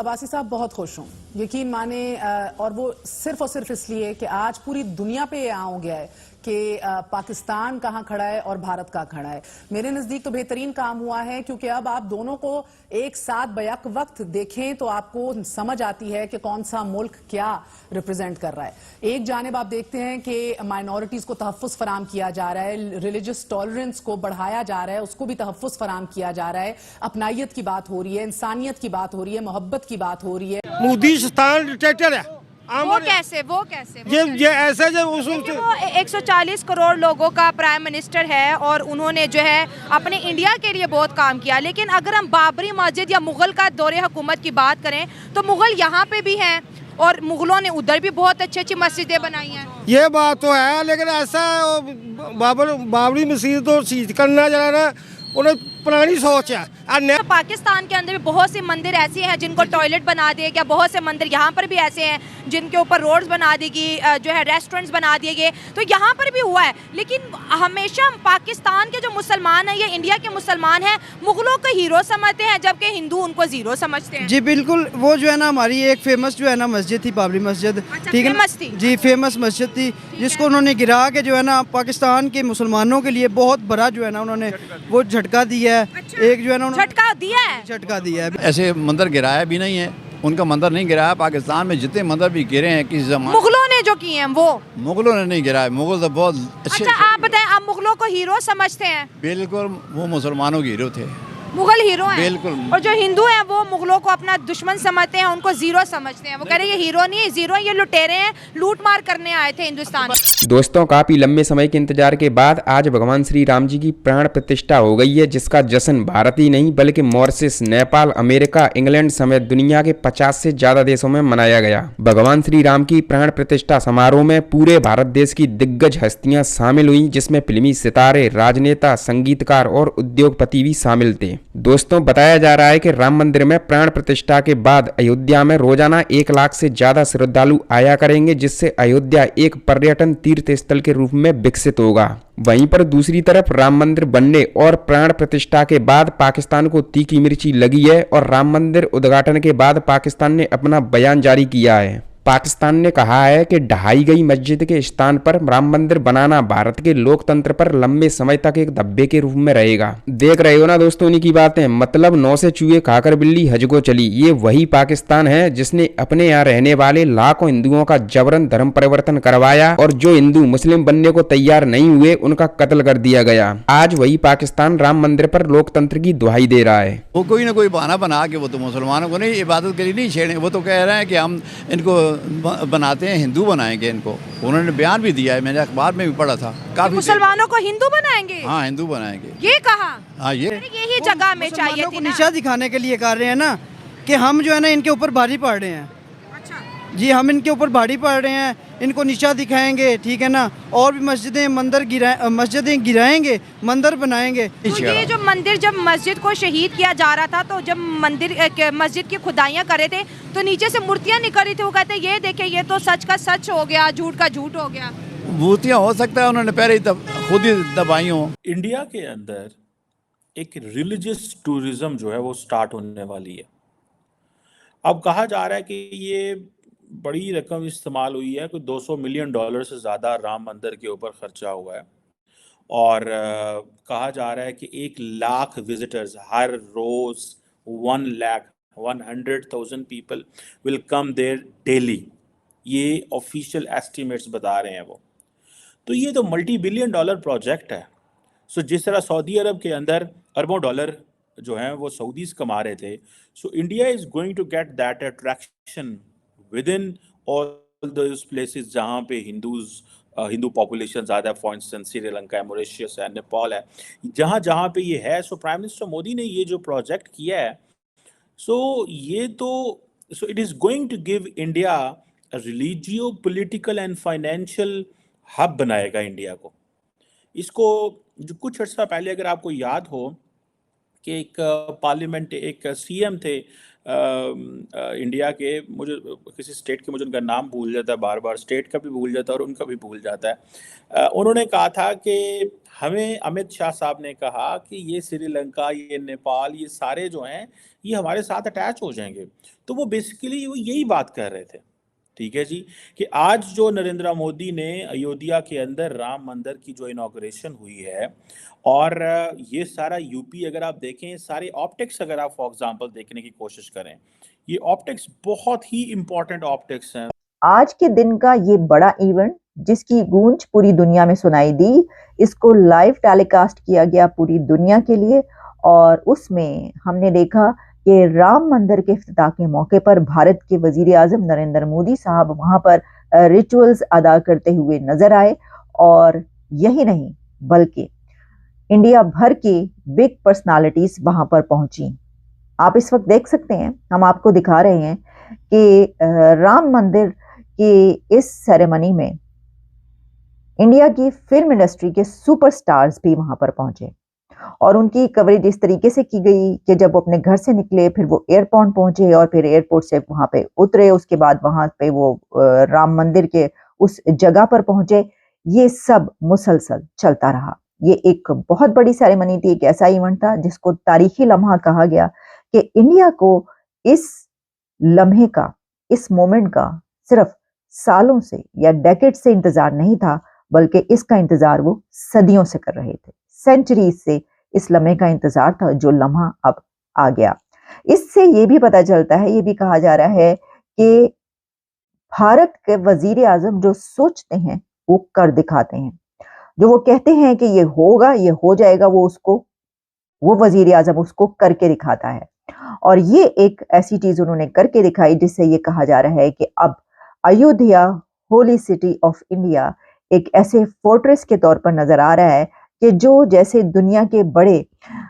अब्बासी साहब बहुत खुश हूँ, यकीन माने, और वो सिर्फ इसलिए कि आज पूरी दुनिया पे ये हो गया है कि पाकिस्तान कहाँ खड़ा है और भारत कहाँ खड़ा है। मेरे नजदीक तो बेहतरीन काम हुआ है, क्योंकि अब आप दोनों को एक साथ बैक वक्त देखें तो आपको समझ आती है कि कौन सा मुल्क क्या रिप्रेजेंट कर रहा है। एक जानिब आप देखते हैं कि माइनॉरिटीज को तहफ्फुज फराम किया जा रहा है, रिलीजियस टॉलरेंस को बढ़ाया जा रहा है, उसको भी तहफ्फुज फराम किया जा रहा है, अपनाइयत की बात हो रही है, इंसानियत की बात हो रही है, मोहब्बत की बात हो रही है। मोदी स्थान डिक्टेटर है। वो कैसे ये ऐसे जो वो 140 करोड़ लोगों का प्राइम मिनिस्टर है और उन्होंने जो है अपने इंडिया के लिए बहुत काम किया। लेकिन अगर हम बाबरी मस्जिद या मुगल का दौरे हुकूमत की बात करें तो मुगल यहाँ पे भी हैं और मुगलों ने उधर भी बहुत अच्छी अच्छी मस्जिदें बनाई हैं। ये बात तो है, लेकिन ऐसा बाबरी मस्जिद तो शहीद करना जरा ना उन्हें पुरानी सोच है। तो पाकिस्तान के अंदर भी बहुत सी मंदिर ऐसी हैं जिनको टॉयलेट बना दिए गया, बहुत से मंदिर यहाँ पर भी ऐसे हैं जिनके ऊपर रोड्स बना दी गई, जो है रेस्टोरेंट्स बना दिए गए, तो यहाँ पर भी हुआ है। लेकिन हमेशा पाकिस्तान के जो मुसलमान हैं या इंडिया के मुसलमान हैं मुगलों को हीरो समझते हैं, जबकि हिंदू उनको जीरो समझते हैं। जी बिल्कुल, वो जो है ना हमारी एक फेमस जो है ना मस्जिद थी, बाबरी मस्जिद, ठीक है, फेमस थी जी, फेमस मस्जिद थी, जिसको उन्होंने गिरा के जो है ना पाकिस्तान के मुसलमानों के लिए बहुत बड़ा जो है ना उन्होंने वो झटका दिया है। एक जो है ना झटका दिया है, झटका दिया है। ऐसे मंदिर गिराया भी नहीं है, उनका मंदिर नहीं गिराया। पाकिस्तान में जितने मंदिर भी गिरे हैं किसी जमाने मुगलों ने जो किए हैं वो मुगलों ने नहीं गिराया। मुगल तो बहुत अच्छे। अच्छा आप बताएं, आप मुगलों को हीरो समझते हैं? बिल्कुल, वो मुसलमानों के हीरो थे, मुगल हीरो हैं। बिल्कुल। और जो हिंदू हैं वो मुगलों को अपना दुश्मन समझते हैं, उनको जीरो समझते हैं। वो कह रहे हैं ये हीरो नहीं है, जीरो ये लुटेरे हैं, लूट मार करने आए थे हिंदुस्तान। दोस्तों, काफी लंबे समय के इंतजार के बाद आज भगवान श्री राम जी की प्राण प्रतिष्ठा हो गई है, जिसका जश्न भारत ही नहीं बल्कि मॉरिशस, नेपाल, अमेरिका, इंग्लैंड समेत दुनिया के 50 से ज्यादा देशों में मनाया गया। भगवान श्री राम की प्राण प्रतिष्ठा समारोह में पूरे भारत देश की दिग्गज हस्तियां शामिल हुई, जिसमें फिल्मी सितारे, राजनेता, संगीतकार और उद्योगपति भी शामिल थे। दोस्तों, बताया जा रहा है कि राम मंदिर में प्राण प्रतिष्ठा के बाद अयोध्या में रोजाना 1 लाख से ज्यादा श्रद्धालु आया करेंगे, जिससे अयोध्या एक पर्यटन तीर्थ स्थल के रूप में विकसित होगा। वहीं पर दूसरी तरफ राम मंदिर बनने और प्राण प्रतिष्ठा के बाद पाकिस्तान को तीखी मिर्ची लगी है और राम मंदिर उद्घाटन के बाद पाकिस्तान ने अपना बयान जारी किया है। पाकिस्तान ने कहा है कि ढहाई गई मस्जिद के स्थान पर राम मंदिर बनाना भारत के लोकतंत्र पर लंबे समय तक एक धब्बे के रूप में रहेगा। देख रहे हो ना दोस्तों उन्हीं की बातें, मतलब 9 से चूहे खाकर बिल्ली हज को चली। ये वही पाकिस्तान है जिसने अपने यहाँ रहने वाले लाखों हिंदुओं का जबरन धर्म परिवर्तन करवाया और जो हिंदू मुस्लिम बनने को तैयार नहीं हुए उनका कत्ल कर दिया गया। आज वही पाकिस्तान राम मंदिर पर लोकतंत्र की दुहाई दे रहा है। वो कोई ना कोई बहाना बना के वो तो मुसलमानों को नहीं, इबादत के लिए नहीं छेड़े। वो तो कह रहे हैं कि हम इनको बनाते हैं, हिंदू बनाएंगे इनको। उन्होंने बयान भी दिया है, मैंने अखबार में भी पढ़ा था। काफी मुसलमानों को हिंदू बनाएंगे? हाँ, हिंदू बनाएंगे, ये कहा। हाँ, यही जगह में चाहिए थी ना। निशा दिखाने के लिए कर रहे हैं ना कि हम जो है ना इनके ऊपर भारी पड़ रहे हैं। अच्छा जी, हम इनके ऊपर भारी पड़ रहे हैं, इनको निशा दिखाएंगे, ठीक है ना, और भी मस्जिदें गिराएंगे, मंदिर बनाएंगे। तो ये जो मंदिर, जब मस्जिद को शहीद किया जा रहा था तो जब मस्जिद की खुदाइयाँ करे थे तो नीचे से मूर्तियाँ निकल रही थी। वो कहते हैं ये देखे, ये तो सच का सच हो गया, झूठ का झूठ हो गया। मूर्तियाँ हो सकता है उन्होंने पहले ही खुद ही दबाई हो। इंडिया के अंदर एक रिलीजियस टूरिज्म जो है वो स्टार्ट होने वाली है। अब कहा जा रहा है कि ये बड़ी रकम इस्तेमाल हुई है, कोई $200 मिलियन से ज़्यादा राम मंदिर के ऊपर खर्चा हुआ है। और कहा जा रहा है कि 1 लाख विजिटर्स हर रोज़, 100,000 people will come there daily. ये ऑफिशियल एस्टिमेट्स बता रहे हैं वो। तो ये तो $multi-billion प्रोजेक्ट है। सो जिस तरह सऊदी अरब के अंदर अरबों डॉलर जो हैं वो सऊदीज़ कमा रहे थे, so India is going to get that attraction within all those places जहाँ पे हिंदू पॉपुलेशन ज़्यादा है। फॉर इंस्टेंस श्रीलंका है, मॉरिशस है, नेपाल है, जहाँ जहाँ पे ये है। सो प्राइम मिनिस्टर मोदी ने ये जो प्रोजेक्ट किया है, so it is going to give India religio political and financial hub बनाएगा इंडिया को। इसको जो कुछ अर्सा पहले अगर आपको याद हो कि एक पार्लियामेंट, एक सीएम थे इंडिया के, मुझे किसी स्टेट के, मुझे उनका नाम भूल जाता है, बार बार स्टेट का भी भूल जाता है और उनका भी भूल जाता है। उन्होंने कहा था कि हमें अमित शाह साहब ने कहा कि ये श्रीलंका, ये नेपाल, ये सारे जो हैं, ये हमारे साथ अटैच हो जाएंगे। तो वो बेसिकली वो यही बात कर रहे थे, ठीक है जी, कि आज जो नरेंद्र मोदी ने अयोध्या के अंदर राम मंदिर की जो इनॉग्रेशन हुई है, और ये सारा यूपी अगर आप देखें, सारे ऑप्टिक्स अगर आप फॉर एग्जांपल देखने की कोशिश करें, ये ऑप्टिक्स बहुत ही इंपॉर्टेंट ऑप्टिक्स हैं। आज के दिन का ये बड़ा इवेंट जिसकी गूंज पूरी दुनिया में सुनाई दी, इसको लाइव टेलीकास्ट किया गया पूरी दुनिया के लिए, और उसमें हमने देखा कि राम मंदिर के इफ्तिताह के मौके पर भारत के वजीर आजम नरेंद्र मोदी साहब वहां पर रिचुअल्स अदा करते हुए नजर आए। और यही नहीं बल्कि इंडिया भर की बिग पर्सनालिटीज वहां पर पहुंची। आप इस वक्त देख सकते हैं, हम आपको दिखा रहे हैं कि राम मंदिर की इस सेरेमनी में इंडिया की फिल्म इंडस्ट्री के सुपरस्टार्स भी वहां पर पहुंचे, और उनकी कवरेज इस तरीके से की गई कि जब वो अपने घर से निकले, फिर वो एयरपोर्ट पहुंचे और फिर एयरपोर्ट से वहां पे उतरे, उसके बाद वहां पे वो राम मंदिर के उस जगह पर पहुंचे। ये सब मुसलसल चलता रहा। ये एक बहुत बड़ी सेरेमनी थी, एक ऐसा इवेंट था जिसको तारीखी लम्हा कहा गया कि इंडिया को इस लम्हे का, इस मोमेंट का सिर्फ सालों से या डेकेड से इंतजार नहीं था, बल्कि इसका इंतजार वो सदियों से कर रहे थे। सेंचुरीज से इस लम्हे का इंतजार था, जो लम्हा अब आ गया। इससे ये भी पता चलता है, ये भी कहा जा रहा है कि भारत के वजीर आजम जो सोचते हैं वो कर दिखाते हैं। जो वो कहते हैं कि ये होगा, ये हो जाएगा, वो वजीर आजम उसको करके दिखाता है। और ये एक ऐसी चीज उन्होंने करके दिखाई जिससे ये कहा जा रहा है कि अब Ayodhya holy city of India एक ऐसे फोर्ट्रेस के तौर पर नजर आ रहा है कि जो जैसे दुनिया के बड़े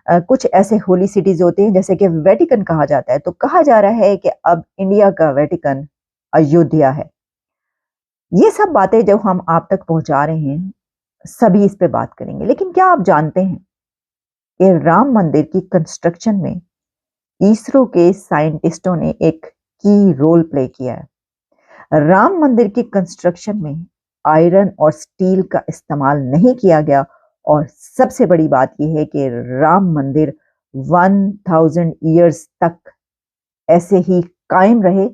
कुछ ऐसे होली सिटीज होते हैं, जैसे कि वेटिकन कहा जाता है, तो कहा जा रहा है कि अब इंडिया का वेटिकन अयोध्या है। ये सब बातें जब हम आप तक पहुंचा रहे हैं, सभी इस पे बात करेंगे। लेकिन क्या आप जानते हैं कि राम मंदिर की कंस्ट्रक्शन में इसरो के साइंटिस्टों ने एक की रोल प्ले किया है। राम मंदिर की कंस्ट्रक्शन में आयरन और स्टील का इस्तेमाल नहीं किया गया, और सबसे बड़ी बात यह है कि राम मंदिर 1000 ईयर्स तक ऐसे ही कायम रहे,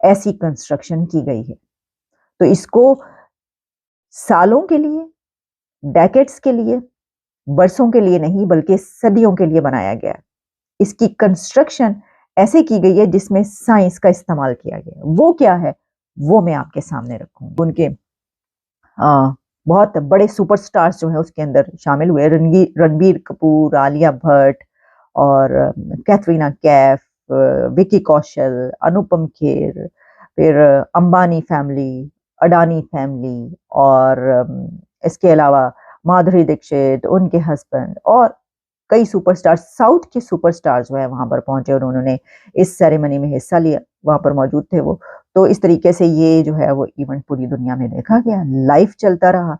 ऐसी कंस्ट्रक्शन की गई है। तो इसको सालों के लिए, डेकेड्स के लिए, बरसों के लिए नहीं बल्कि सदियों के लिए बनाया गया है। इसकी कंस्ट्रक्शन ऐसे की गई है जिसमें साइंस का इस्तेमाल किया गया है। वो क्या है वो मैं आपके सामने रखूंगी। उनके बहुत बड़े सुपरस्टार्स जो है उसके अंदर शामिल हुए, रणबीर कपूर, आलिया भट्ट और कैटरीना कैफ, विकी कौशल, अनुपम खेर, फिर अंबानी फैमिली, अडानी फैमिली, और इसके अलावा माधुरी दीक्षित, उनके हस्बैंड, और कई सुपरस्टार्स, साउथ के सुपरस्टार्स जो है वहां पर पहुंचे और उन्होंने इस सेरेमनी में हिस्सा लिया, वहां पर मौजूद थे वो। तो इस तरीके से ये जो है वो इवेंट पूरी दुनिया में देखा गया, लाइव चलता रहा।